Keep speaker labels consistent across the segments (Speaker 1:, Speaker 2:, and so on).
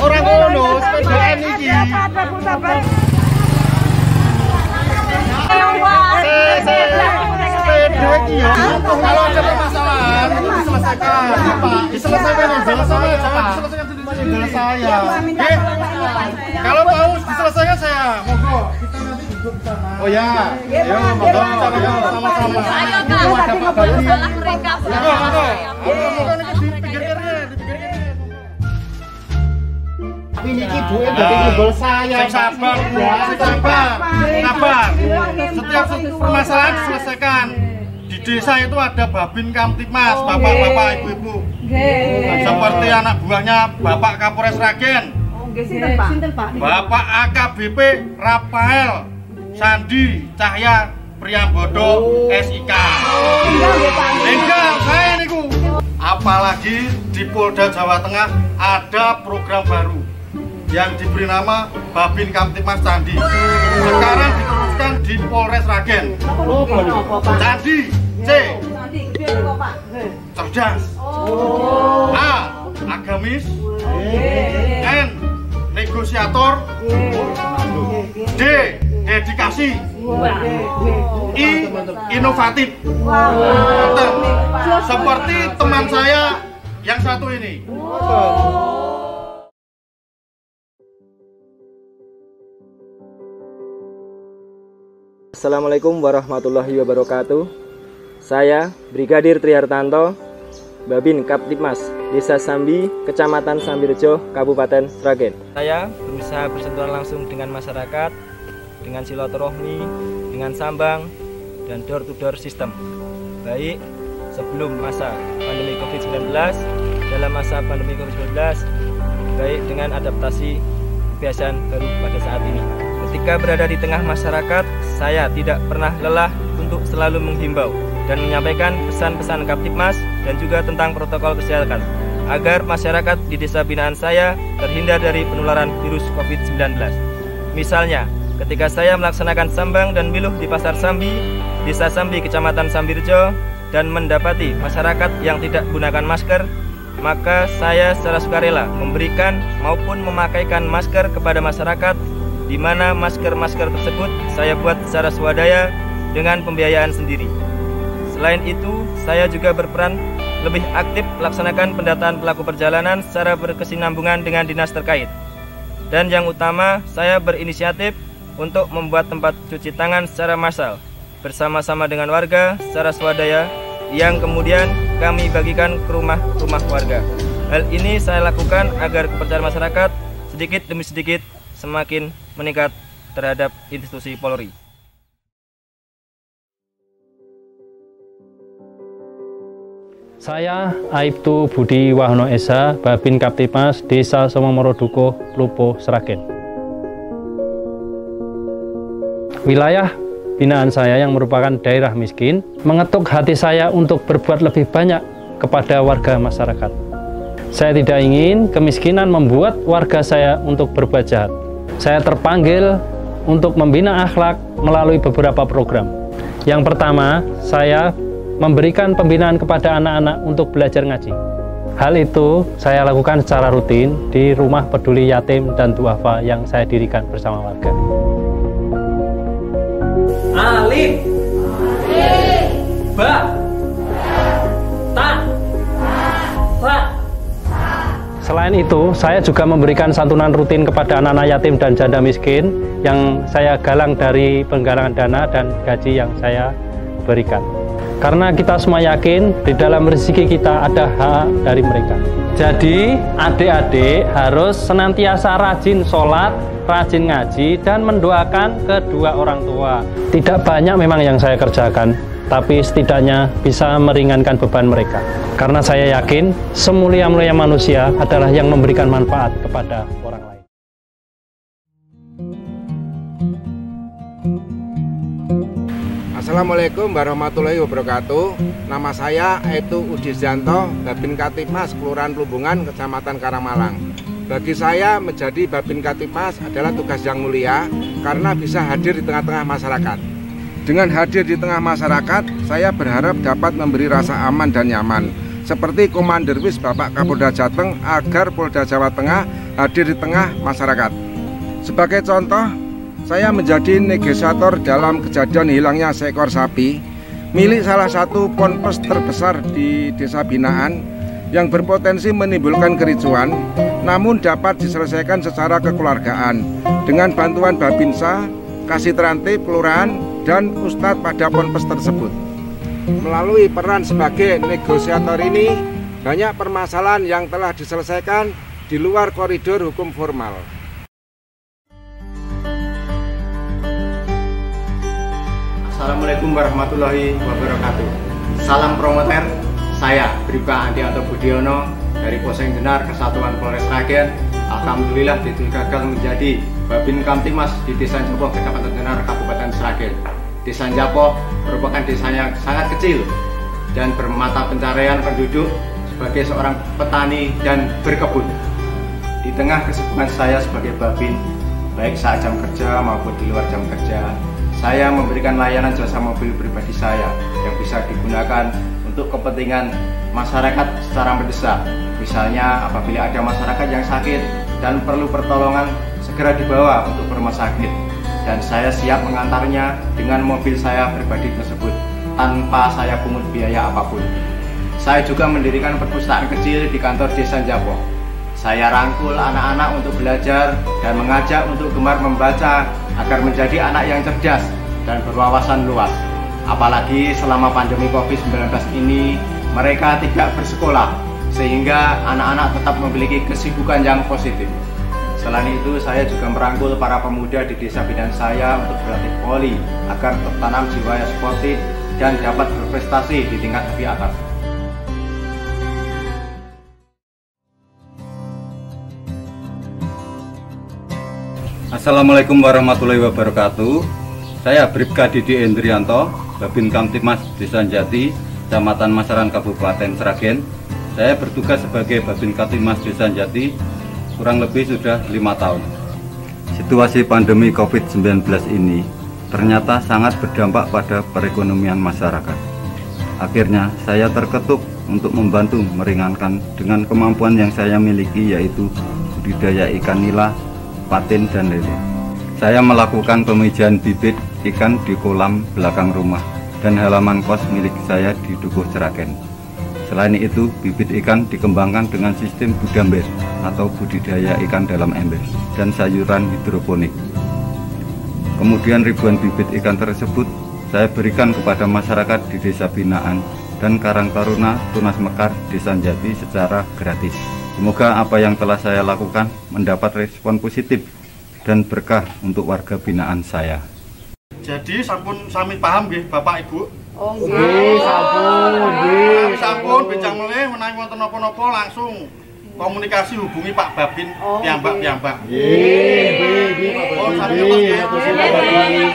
Speaker 1: Orang ngono, sepedaan iki. Sepeda iki yo. Kalau ada permasalahan diselesaikan, Pak. Diselesaikan sama diselesaikan dengan saya. Kalau mau diselesaikan saya, monggo. Kita nanti duduk di sana. Oh ya. Ayo monggo sama-sama.
Speaker 2: Ayo Kak, ada masalah mereka.
Speaker 1: Monggo. Monggo niki di pinggir-pinggirnya, di pinggir-pinggirnya. Ini ibu ngobrol saya. Sabar. Setiap permasalahan diselesaikan. Di desa itu ada Babin Kamtibmas, bapak-bapak, ibu-ibu. Seperti anak buahnya Bapak Kapolres Sragen, Bapak AKBP Rafael Sandi Cahya Priambodo SIK. Enggak, saya niku. Apalagi di Polda Jawa Tengah ada program baru yang diberi nama Babin Kamtibmas Candi. Sekarang diteruskan di Polres Sragen. Candi C. Cerdas. A. Agamis. N. Negosiator. D. Dedikasi. I. Inovatif. Seperti teman saya yang satu ini.
Speaker 3: Assalamualaikum warahmatullahi wabarakatuh. Saya Brigadir Trihartanto, Babin Kamtibmas Desa Sambi, Kecamatan Sambirejo, Kabupaten Sragen. Saya berusaha bersentuhan langsung dengan masyarakat, dengan silaturahmi, dengan sambang, dan door-to-door system. Baik sebelum masa pandemi COVID-19, dalam masa pandemi COVID-19, baik dengan adaptasi kebiasaan baru pada saat ini. Ketika berada di tengah masyarakat, saya tidak pernah lelah untuk selalu menghimbau dan menyampaikan pesan-pesan Kamtibmas dan juga tentang protokol kesehatan agar masyarakat di desa binaan saya terhindar dari penularan virus COVID-19. Misalnya, ketika saya melaksanakan sambang dan miluh di Pasar Sambi, Desa Sambi, Kecamatan Sambirejo, dan mendapati masyarakat yang tidak menggunakan masker, maka saya secara sukarela memberikan maupun memakaikan masker kepada masyarakat, di mana masker-masker tersebut saya buat secara swadaya dengan pembiayaan sendiri. Selain itu, saya juga berperan lebih aktif melaksanakan pendataan pelaku perjalanan secara berkesinambungan dengan dinas terkait. Dan yang utama, saya berinisiatif untuk membuat tempat cuci tangan secara massal bersama-sama dengan warga secara swadaya yang kemudian kami bagikan ke rumah-rumah warga. Hal ini saya lakukan agar kepercayaan masyarakat sedikit demi sedikit semakin meningkat terhadap institusi Polri.
Speaker 4: Saya Aibtu Budi Wahono Esa, Babin Kamtibmas Desa Somomoroduko, Lupo, Sragen. Wilayah binaan saya yang merupakan daerah miskin mengetuk hati saya untuk berbuat lebih banyak kepada warga masyarakat. Saya tidak ingin kemiskinan membuat warga saya untuk berbuat jahat. Saya terpanggil untuk membina akhlak melalui beberapa program. Yang pertama, saya memberikan pembinaan kepada anak-anak untuk belajar ngaji. Hal itu saya lakukan secara rutin di Rumah Peduli Yatim dan Duafa yang saya dirikan bersama warga.
Speaker 5: Alif, Ba, Ta, Ra.
Speaker 4: Selain itu, saya juga memberikan santunan rutin kepada anak-anak yatim dan janda miskin yang saya galang dari penggalangan dana dan gaji yang saya berikan. Karena kita semua yakin di dalam rezeki kita ada hak dari mereka. Jadi adik-adik harus senantiasa rajin sholat, rajin ngaji, dan mendoakan kedua orang tua. Tidak banyak memang yang saya kerjakan, tapi setidaknya bisa meringankan beban mereka. Karena saya yakin semulia-mulia manusia adalah yang memberikan manfaat kepada orang lain.
Speaker 6: Assalamualaikum warahmatullahi wabarakatuh. Nama saya Aibtu Udijanto, Babin Katimas, Kelurahan Plumbungan, Kecamatan Karangmalang. Bagi saya menjadi Babin Katimas adalah tugas yang mulia karena bisa hadir di tengah-tengah masyarakat. Dengan hadir di tengah masyarakat, saya berharap dapat memberi rasa aman dan nyaman. Seperti Komandir Wis Bapak Kapolda Jateng agar Polda Jawa Tengah hadir di tengah masyarakat. Sebagai contoh, saya menjadi negosiator dalam kejadian hilangnya seekor sapi milik salah satu ponpes terbesar di desa binaan yang berpotensi menimbulkan kericuan, namun dapat diselesaikan secara kekeluargaan dengan bantuan Babinsa, Kasih Terantip, Kelurahan, dan Ustadz pada ponpes tersebut. Melalui peran sebagai negosiator ini, banyak permasalahan yang telah diselesaikan di luar koridor hukum formal.
Speaker 7: Assalamualaikum warahmatullahi wabarakatuh. Salam promoter, saya Bribka Andianto Budiono dari Poseng Jenar, Kesatuan Polres Sragen. Alhamdulillah gagal menjadi Babin Kamtimas di Desa Japoh, Kecamatan Jenar, Kabupaten Sragen. Desa Japoh merupakan desa yang sangat kecil dan bermata pencaharian penduduk sebagai seorang petani dan berkebun. Di tengah kesibukan saya sebagai Babin, baik saat jam kerja maupun di luar jam kerja, saya memberikan layanan jasa mobil pribadi saya yang bisa digunakan untuk kepentingan masyarakat secara mendesak. Misalnya apabila ada masyarakat yang sakit dan perlu pertolongan, segera dibawa untuk ke rumah sakit. Dan saya siap mengantarnya dengan mobil saya pribadi tersebut tanpa saya pungut biaya apapun. Saya juga mendirikan perpustakaan kecil di kantor Desa Japoh. Saya rangkul anak-anak untuk belajar dan mengajak untuk gemar membaca agar menjadi anak yang cerdas dan berwawasan luas. Apalagi selama pandemi COVID-19 ini, mereka tidak bersekolah, sehingga anak-anak tetap memiliki kesibukan yang positif. Selain itu, saya juga merangkul para pemuda di desa binaan saya untuk berlatih voli agar tertanam jiwa yang sportif dan dapat berprestasi di tingkat lebih atas.
Speaker 8: Assalamualaikum warahmatullahi wabarakatuh. Saya Bribka Didi Endrianto, Babin Kamtimas Desa Jati, Kecamatan Masaran, Kabupaten Sragen. Saya bertugas sebagai Babin Kamtimas Desa Jati kurang lebih sudah 5 tahun. Situasi pandemi COVID-19 ini ternyata sangat berdampak pada perekonomian masyarakat. Akhirnya saya terketuk untuk membantu meringankan dengan kemampuan yang saya miliki, yaitu budidaya ikan nila, patin, dan lele. Saya melakukan pemijaan bibit ikan di kolam belakang rumah dan halaman kos milik saya di Dukuh Sragen. Selain itu, bibit ikan dikembangkan dengan sistem budamber atau budidaya ikan dalam ember dan sayuran hidroponik. Kemudian ribuan bibit ikan tersebut saya berikan kepada masyarakat di Desa Binaan dan Karang Taruna, Tunas Mekar, Desa Jati secara gratis. Semoga apa yang telah saya lakukan mendapat respon positif dan berkah untuk warga binaan saya.
Speaker 1: Jadi sampun sami paham nggih Bapak Ibu?
Speaker 2: Oh nggih,
Speaker 1: Sampun bincang melih menawi wonten napa-napa langsung komunikasi hubungi Pak Babin piyambak. Nggih, Pak Babin. Oh, sami Pak Babin.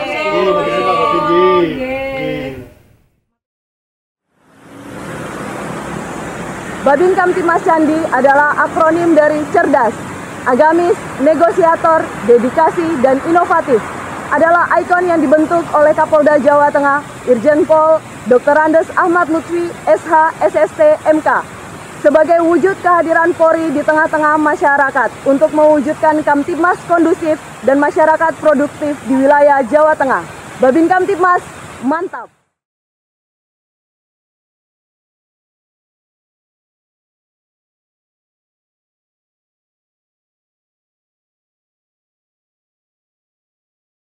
Speaker 9: Babin Kamtimas Candi adalah akronim dari cerdas, agamis, negosiator, dedikasi, dan inovatif. Adalah ikon yang dibentuk oleh Kapolda Jawa Tengah, Irjen Pol Dr. Andes Ahmad Lutfi, SH, SST, MK. Sebagai wujud kehadiran Polri di tengah-tengah masyarakat untuk mewujudkan Kamtibmas kondusif dan masyarakat produktif di wilayah Jawa Tengah. Babin Kamtibmas, mantap!